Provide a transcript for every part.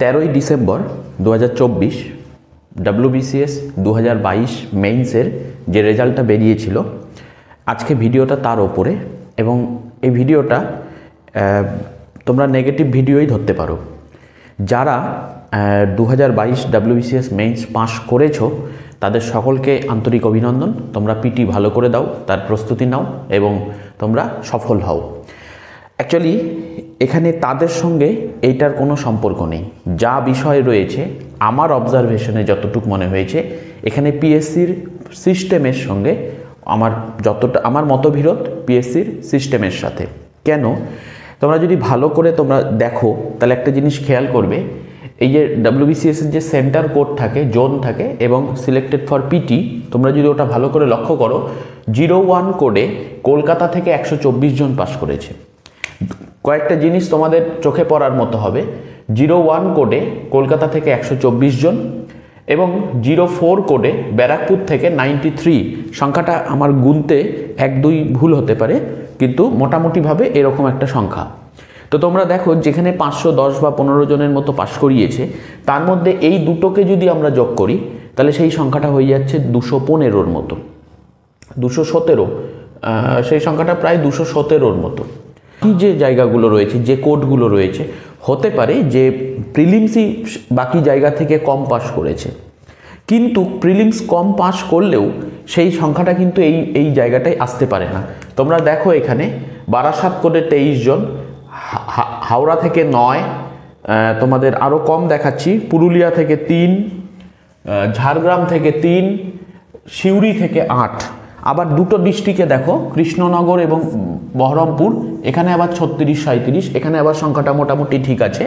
13ই December 2024 WBCS 2022 মেইনসের যে রেজাল্টটা বেরিয়েছিল, আজকে ভিডিওটা তার ওপরে। এবং এই ভিডিওটা তোমরা নেগেটিভ ভিডিওই ধরতে পারো। যারা 2022 WBCS মেইনস পাস করেছো তাদের সকলকে আন্তরিক অভিনন্দন। তোমরা পিটি ভালো করে দাও, তার প্রস্তুতি নাও এবং তোমরা সফল হও। অ্যাকচুয়ালি এখানে তাদের সঙ্গে এইটার কোনো সম্পর্ক নেই। যা বিষয় রয়েছে আমার অবজারভেশনে যতটুকু মনে হয়েছে, এখানে পিএসসির সিস্টেমের সঙ্গে আমার মতবিরোধ পিএসসির সিস্টেমের সাথে। কেন? তোমরা যদি ভালো করে তোমরা দেখো তাহলে একটা জিনিস খেয়াল করবে, এই যে WBCS এর যে সেন্টার কোড থাকে, জোন থাকে এবং সিলেক্টেড ফর পিটি, তোমরা যদি ওটা ভালো করে লক্ষ্য করো, 01 কোডে কলকাতা থেকে 124 জন পাস করেছে। কয়েকটা জিনিস তোমাদের চোখে পড়ার মতো হবে। 01 কোডে কলকাতা থেকে 124 জন এবং 04 কোডে ব্যারাকপুর থেকে 93। সংখ্যাটা আমার গুনতে 1-2 ভুল হতে পারে, কিন্তু মোটামুটিভাবে এরকম একটা সংখ্যা। তো তোমরা দেখো, যেখানে 510 বা 15 জনের মতো পাস করিয়েছে, তার মধ্যে এই দুটোকে যদি আমরা যোগ করি তাহলে সেই সংখ্যাটা হয়ে যাচ্ছে 215-র মতো, 217। সেই সংখ্যাটা প্রায় 217-র মতো। কি যে জায়গাগুলো রয়েছে, যে কোডগুলো রয়েছে, হতে পারে যে প্রিলিমসই বাকি জায়গা থেকে কম পাস করেছে, কিন্তু প্রিলিমস কম পাস করলেও সেই সংখ্যাটা কিন্তু এই জায়গাটায় আসতে পারে না। তোমরা দেখো, এখানে বারাসাত কোডে 23 জন, হাওড়া থেকে 9, তোমাদের আরও কম দেখাচ্ছি, পুরুলিয়া থেকে 3, ঝাড়গ্রাম থেকে 3, সিউড়ি থেকে 8। আবার দুটো ডিস্ট্রিক্টে দেখো, কৃষ্ণনগর এবং বহরমপুর, এখানে আবার 36-37, এখানে আবার সংখ্যাটা মোটামুটি ঠিক আছে।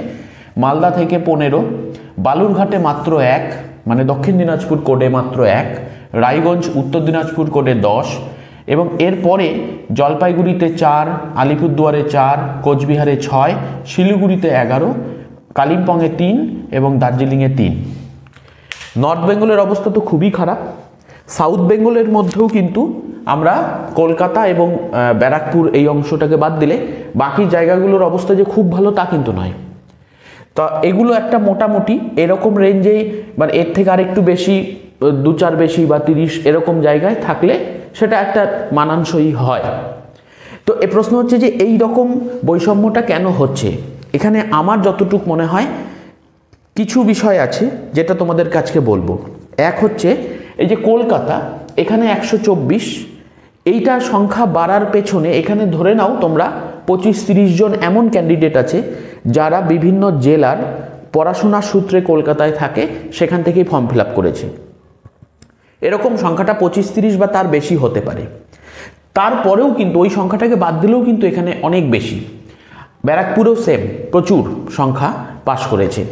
মালদা থেকে 15, বালুরঘাটে মাত্র 1, মানে দক্ষিণ দিনাজপুর কোডে মাত্র 1, রায়গঞ্জ উত্তর দিনাজপুর কোডে 10, এবং এরপরে জলপাইগুড়িতে 4, আলিপুরদুয়ারে 4, কোচবিহারে 6, শিলিগুড়িতে 11, কালিম্পংয়ে 3 এবং দার্জিলিংয়ে 3। নর্থ বেঙ্গলের অবস্থা তো খুবই খারাপ। সাউথ বেঙ্গলের মধ্যেও কিন্তু আমরা কলকাতা এবং ব্যারাকপুর এই অংশটাকে বাদ দিলে বাকি জায়গাগুলোর অবস্থা যে খুব ভালো তা কিন্তু নয়। তা এগুলো একটা মোটামুটি এরকম রেঞ্জেই, মানে এর থেকে আরেকটু বেশি, 2-4 বেশি বা 30 এরকম জায়গায় থাকলে সেটা একটা মানানসই হয়। তো এ প্রশ্ন হচ্ছে যে এই রকম বৈষম্যটা কেন হচ্ছে? এখানে আমার যতটুকু মনে হয় কিছু বিষয় আছে যেটা তোমাদের কাছে বলবো। এক হচ্ছে এই যে কলকাতা, এখানে 124, এইটা সংখ্যা বাড়ার পেছনে এখানে ধরে নাও তোমরা 25-30 জন এমন ক্যান্ডিডেট আছে যারা বিভিন্ন জেলার পড়াশোনার সূত্রে কলকাতায় থাকে, সেখান থেকেই ফর্ম ফিল আপ করেছে। এরকম সংখ্যাটা 25-30 বা তার বেশি হতে পারে। তারপরেও কিন্তু ওই সংখ্যাটাকে বাদ দিলেও কিন্তু এখানে অনেক বেশি। ব্যারাকপুরেও সেম, প্রচুর সংখ্যা পাস করেছে।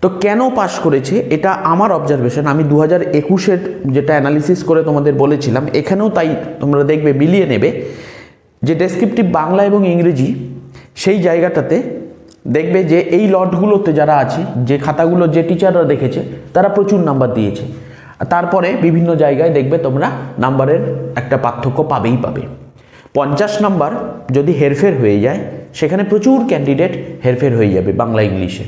তো কেন পাস করেছে এটা আমার অবজারভেশন। আমি 2021-এর যেটা অ্যানালিসিস করে তোমাদের বলেছিলাম, এখানেও তাই তোমরা দেখবে, মিলিয়ে নেবে যে ডেসক্রিপটিভ বাংলা এবং ইংরেজি সেই জায়গাটাতে দেখবে যে এই লটগুলোতে যারা আছে, যে খাতাগুলো যে টিচাররা দেখেছে তারা প্রচুর নাম্বার দিয়েছে। তারপরে বিভিন্ন জায়গায় দেখবে তোমরা নাম্বারের একটা পার্থক্য পাবেই পাবে। 50 নাম্বার যদি হেরফের হয়ে যায়, সেখানে প্রচুর ক্যান্ডিডেট হেরফের হয়ে যাবে বাংলা ইংলিশে।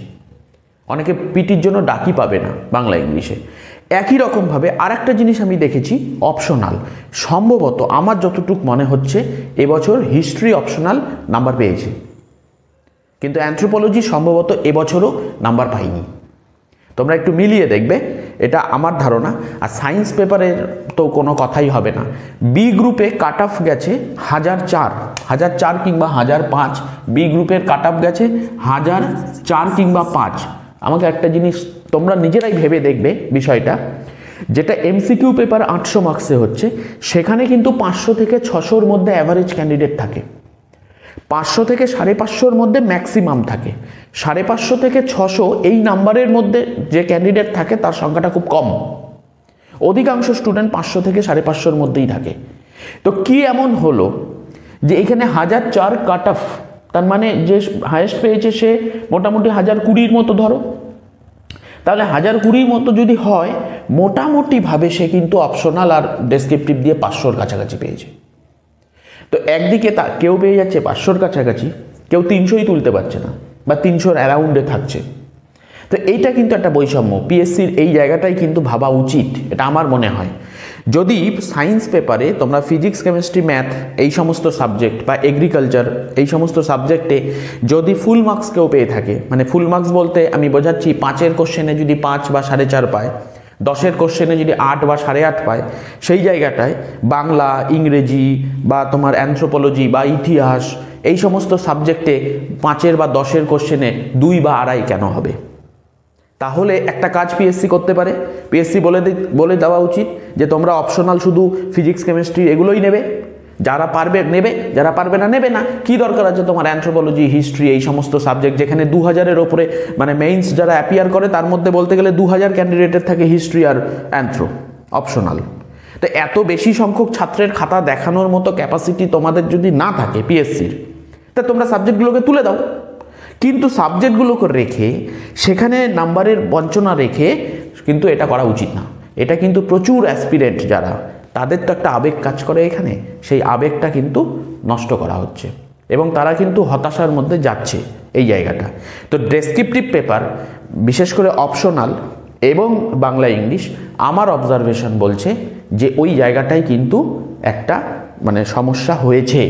অনেকে পিটির জন্য ডাকি পাবে না বাংলা ইংলিশে। একই রকমভাবে আর একটা জিনিস আমি দেখেছি, অপশনাল। সম্ভবত আমার যতটুকু মনে হচ্ছে এবছর হিস্ট্রি অপশনাল নাম্বার পেয়েছে, কিন্তু অ্যানথ্রোপোলজি সম্ভবত এবছরও নাম্বার পাইনি। তোমরা একটু মিলিয়ে দেখবে, এটা আমার ধারণা। আর সায়েন্স পেপারের তো কোনো কথাই হবে না। বি গ্রুপে কাট অফ গেছে 1004 কিংবা 1005। বি গ্রুপের কাট অফ গেছে 1004 কিংবা 5। আমাকে একটা জিনিস তোমরা নিজেরাই ভেবে দেখবে বিষয়টা, যেটা এমসিকিউ পেপার 800 মার্কসে হচ্ছে, সেখানে কিন্তু 500 থেকে 600-র মধ্যে অ্যাভারেজ ক্যান্ডিডেট থাকে। 500 থেকে 550-র মধ্যে ম্যাক্সিমাম থাকে। 550 থেকে 600 এই নাম্বারের মধ্যে যে ক্যান্ডিডেট থাকে তার সংখ্যাটা খুব কম। অধিকাংশ স্টুডেন্ট 500 থেকে 550-র মধ্যেই থাকে। তো কি এমন হলো যে এখানে 1004 কাট অফ, তার মানে যে হায়েস্ট পেয়েছে সে মোটামুটি 1020-র মতো ধরো, তাহলে 1020-র মতো যদি হয়, মোটামুটিভাবে সে কিন্তু অপশনাল আর ডেসক্রিপটিভ দিয়ে 500-র কাছাকাছি পেয়েছে। তো একদিকে কেউ পেয়ে যাচ্ছে 500-র কাছাকাছি, কেউ 300-ই তুলতে পারছে না বা 300-র অ্যারাউন্ডে থাকছে। তো এইটা কিন্তু একটা বৈষম্য, পিএসসির এই জায়গাটাই কিন্তু ভাবা উচিত, এটা আমার মনে হয়। যদি সায়েন্স পেপারে তোমরা ফিজিক্স, কেমিস্ট্রি, ম্যাথ এই সমস্ত সাবজেক্ট বা এগ্রিকালচার এই সমস্ত সাবজেক্টে যদি ফুল মার্কস কেউ পেয়ে থাকে, মানে ফুল মার্কস বলতে আমি বোঝাচ্ছি 5-এর কোশ্চেনে যদি 5 বা 4.5 পায়, 10-এর কোশ্চেনে যদি 8 বা 8.5 পায়, সেই জায়গাটায় বাংলা, ইংরেজি বা তোমার অ্যানথ্রোপোলজি বা ইতিহাস এই সমস্ত সাবজেক্টে 5-এর বা 10-এর কোশ্চেনে 2 বা 2.5 কেন হবে? তাহলে একটা কাজ পিএসসি করতে পারে, পিএসসি বলে দেওয়া উচিত যে তোমরা অপশনাল শুধু ফিজিক্স, কেমিস্ট্রি এগুলোই নেবে, যারা পারবে নেবে, যারা পারবে না নেবে না। কি দরকার আছে তোমার অ্যানথ্রোপোলজি, হিস্ট্রি এই সমস্ত সাবজেক্ট, যেখানে 2000-এর ওপরে মানে মেইনস যারা অ্যাপিয়ার করে তার মধ্যে বলতে গেলে 2000 ক্যান্ডিডেটের থাকে হিস্ট্রি আর অ্যানথ্রো অপশনাল। তো এত বেশি সংখ্যক ছাত্রের খাতা দেখানোর মতো ক্যাপাসিটি তোমাদের যদি না থাকে পিএসসির, তা তোমরা সাবজেক্টগুলোকে তুলে দাও। কিন্তু সাবজেক্টগুলোকে রেখে সেখানে নাম্বারের বঞ্চনা রেখে কিন্তু এটা করা উচিত না। এটা কিন্তু প্রচুর অ্যাসপিরেন্ট যারা, তাদের তো একটা আবেগ কাজ করে এখানে, সেই আবেগটা কিন্তু নষ্ট করা হচ্ছে এবং তারা কিন্তু হতাশার মধ্যে যাচ্ছে এই জায়গাটা। তো ডেসক্রিপটিভ পেপার বিশেষ করে অপশনাল এবং বাংলা ইংলিশ আমার অবজারভেশন বলছে যে ওই জায়গাটাই কিন্তু একটা মানে সমস্যা হয়েছে।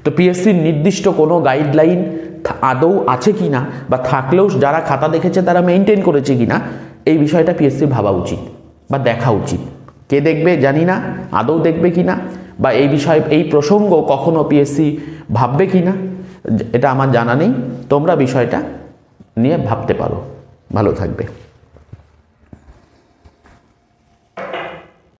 তো পিএসসির নির্দিষ্ট কোনো গাইডলাইন আদৌ আছে কি না, বা থাকলেও যারা খাতা দেখেছে তারা মেনটেন করেছে কি না, এই বিষয়টা পিএসসি ভাবা উচিত বা দেখা উচিত। কে দেখবে জানি না, আদৌ দেখবে কি না, বা এই বিষয়ে এই প্রসঙ্গ কখনো পিএসসি ভাববে কি না এটা আমার জানা নেই। তোমরা বিষয়টা নিয়ে ভাবতে পারো। ভালো থাকবে।